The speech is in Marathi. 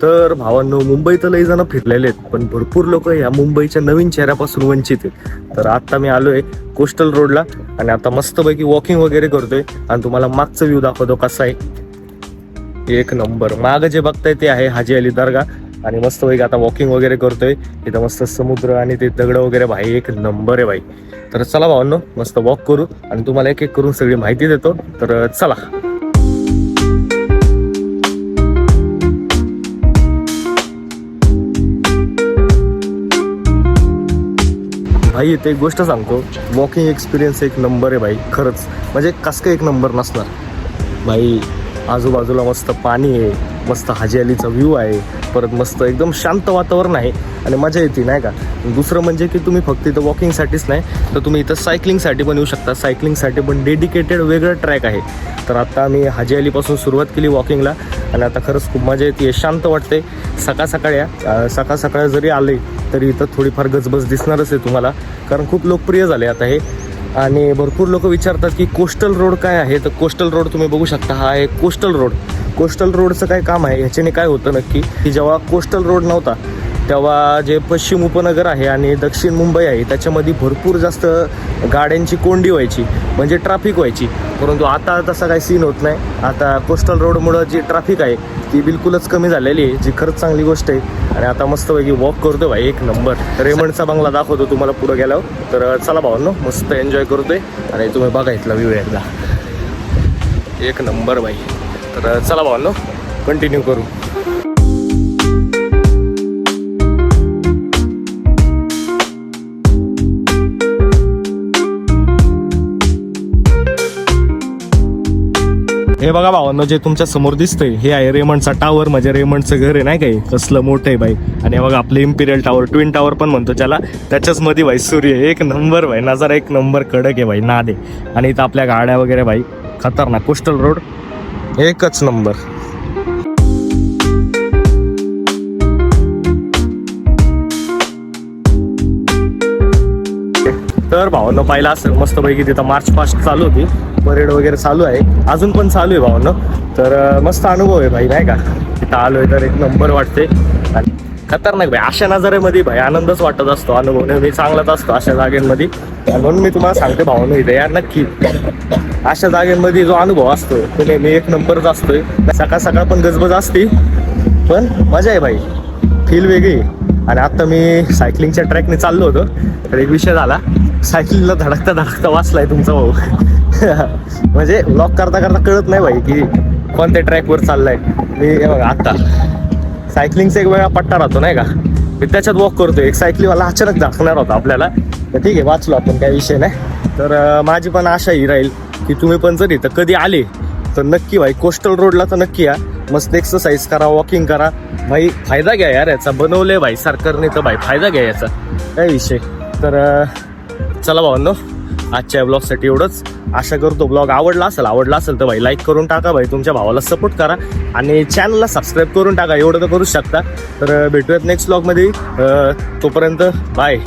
तर भावांनो, मुंबई तर लई जण फिरलेले आहेत, पण भरपूर लोक या मुंबईच्या नवीन चेहऱ्यापासून वंचित आहेत. तर आता मी आलोय कोस्टल रोडला आणि आता मस्तपैकी वॉकिंग वगैरे करतोय आणि तुम्हाला मागचा व्ह्यू दाखवतो कसा आहे. एक नंबर. मागं जे बघताय ते आहे हाजी अली दर्गा आणि मस्तपैकी आता वॉकिंग वगैरे करतोय. इथं मस्त समुद्र आणि ते दगड वगैरे भाई एक नंबर आहे भाई. तर चला भावांनो, मस्त वॉक करू आणि तुम्हाला एक एक करून सगळी माहिती देतो. तर चला. भाई इथे एक गोष्ट सांगतो, वॉकिंग एक्सपिरियन्स एक नंबर आहे भाई. खरंच म्हणजे कसं एक नंबर नसणार भाई. आजूबाजूला मस्त पाणी आहे, मस्त हाजी अलीचा व्ह्यू आहे, परत मस्त एकदम शांत वातावरण आहे आणि मजा येते नाही का. दुसरं म्हणजे की तुम्ही फक्त इथं वॉकिंगसाठीच नाही तर तुम्ही इथं सायकलिंगसाठी पण येऊ शकता. सायकलिंगसाठी पण डेडिकेटेड वेगळं ट्रॅक आहे. तर आता आम्ही हाजी अलीपासून सुरुवात केली वॉकिंगला आणि आता खरंच खूप मजा येते, शांत वाटते. सकाळ सकाळ जरी आले तरी इथं थोडीफार गजबज दिसणारच आहे तुम्हाला, कारण खूप लोकप्रिय झाले आता हे. आणि भरपूर लोक विचारतात की कोस्टल रोड काय आहे. तर कोस्टल रोड तुम्ही बघू शकता, हा आहे कोस्टल रोड. कोस्टल रोडचं काय काम आहे, ह्याच्याने काय होतं नक्की की जेव्हा कोस्टल रोड नव्हता तेव्हा जे पश्चिम उपनगर आहे आणि दक्षिण मुंबई आहे त्याच्यामध्ये भरपूर जास्त गाड्यांची कोंडी व्हायची, म्हणजे ट्रॅफिक व्हायची. परंतु आता तसा काही सीन होत नाही. आता कोस्टल रोडमुळं जी ट्रॅफिक आहे ती बिलकुलच कमी झालेली आहे, जी खरंच चांगली गोष्ट आहे. आणि आता मस्तपैकी वॉक करतो भाई एक नंबर. रेमंडचा बंगला दाखवतो तुम्हाला पुढं गेल्यावर. तर चला भावांनो, मस्त एन्जॉय करतोय आणि तुम्ही बघा इथला व्ह्यू एकदा एक नंबर भाई. तर चला भावांनो, कंटिन्यू करू. हे बघा भावांनो, जे तुमच्या समोर दिसतंय हे आहे रेमंडचा टावर, म्हणजे रेमंडचं घर आहे नाही काही, कसलं मोठं आहे बाई. आणि हे बघा आपलं इम्पिरियल टावर, ट्विन टावर पण म्हणतो ज्याला, त्याच्याच मध्ये भाई सूर्य एक नंबर भाई. नजारा एक नंबर कडक आहे भाई, नाद आहे. आणि इथं आपल्या गाड्या वगैरे भाई खतरनाक. कोस्टल रोड एकच नंबर. तर भावांनो पाहिलं असेल मस्तपैकी तिथं मार्च पास्ट चालू होती, परेड वगैरे चालू आहे, अजून पण चालू आहे भावांनो. तर मस्त अनुभव आहे भाई नाही का. तिथं आलोय तर एक नंबर वाटते आणि खतरनाक भाई. अशा नजाऱ्यामध्ये भाई आनंदच वाटत असतो, अनुभव नेहमी चांगलाच असतो अशा जागेंमध्ये. म्हणून मी तुम्हाला सांगते भावांनो, इथे यार नक्की अशा जागेंमध्ये जो अनुभव असतो तो नेहमी एक नंबरच असतोय. सकाळ सकाळ पण गजबज असते पण मजा आहे भाई, फील वेगळी. आणि आता मी सायकलिंगच्या ट्रॅकने चाललो होतो तर एक विषय झाला, सायकलिंगला धडकता वाचलाय तुमचा भाऊ. म्हणजे व्लॉग करता कळत नाही भाई की कोणत्या ट्रॅकवर चाललाय मी. बघा आता सायकलिंगचा एक वेगळा पट्टा राहतो नाही का, मी त्याच्यात वॉक करतोय. एक सायकलीवाला अचानक दाखवणार होता आपल्याला, तर ठीक आहे वाचलो आपण, काही विषय नाही. तर माझी पण आशा ही राहील की तुम्ही पण जर इथं कधी आले तर नक्की भाई कोस्टल रोडला तर नक्की या. मस्त एक्सरसाइज करा, वॉकिंग करा भाई, फायदा घ्या यार याचा. बनवले भाई सरकारने तर भाई फायदा घ्या याचा, काय विषय. तर चला भावांनो, आजच्या ब्लॉगसाठी एवढंच. आशा करतो ब्लॉग आवडला असेल तर भाई लाईक करून टाका भाई, तुमच्या भावाला सपोर्ट करा आणि चॅनलला सबस्क्राईब करून टाका, एवढं तर करूच शकता. तर भेटूयात नेक्स्ट ब्लॉगमध्ये, तोपर्यंत बाय.